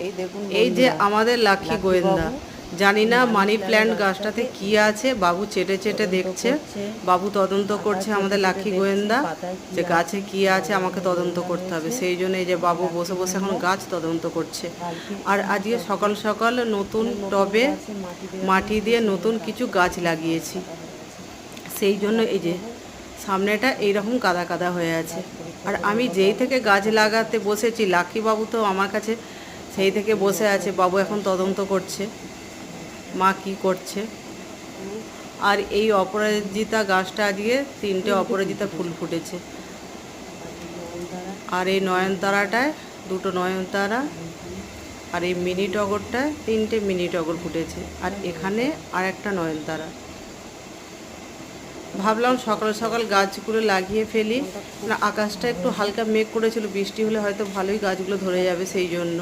এই দেখুন এই যে বন্ধুরা, আমাদের লাক্ষী লাকি গোয়েন্দা, বাবু জানি না মানি প্ল্যান্ট গাছটাতে গাছটাতে কি আছে, বাবু চেটে চেটে তদন্ত দেখছে। করছে, বাবু তদন্ত পাতা করছে চেটে আমাদের চেটে লাক্ষী দেখছে গোয়েন্দা, পাতায় কি যে গাছে আছে। কি আছে বাবু আমাকে এখন তদন্ত গোয়েন্দা করতে হবে। হয়েছে। সেই জন্য এই যে বাবু লাকি বসে বসে এখন গোয়েন্দা গাছ তদন্ত করছে। কালকে আর এখানে আজকে সব সকাল সকাল নতুন অনেক নতুন টবে গাছে মাটি দেওয়ার জন্য মাটি দিয়ে সেই নতুন কিছু গাছটা গাছ দেখুন কাদা লাগিয়েছি। কাদা হয়ে গেছে। সেই জন্য এই যে লাকিবাবু সামনেটা এইরকম কাদা কাদা হয়ে আছে। গাছ পরীক্ষা আর করে আমি এবার যেই বাবু থেকে সেই গাছ কাদা লাগাতে গাছ বসেছি, লাক্ষীবাবু তো আমার কাছে সেই থেকে এই বসে আছে। বাবু অপরাজিতা এখন গাছটা তদন্ত করছে মা কি করছে। আর এই অপরাজিতা গাছটা আজকে তিনটে অপরাজিতা ফুল ফুটেছে। নয়নতারা আর এই নয়নতারাটায় দুটো নয়নতারা, আর এই মিনি টগরটায় তিনটে মিনি টগর ফুটেছে। আর এখানে আর একটা নয়নতারা। ভাবলাম সকাল সকাল গাছগুলো লাগিয়ে ফেলি, মনটা খুব না আকাশটা একটু হয়েছে। হালকা মেঘ করেছিল, বৃষ্টি হলে হয়তো ভালোই গাছগুলো ধরে যাবে, সেই জন্য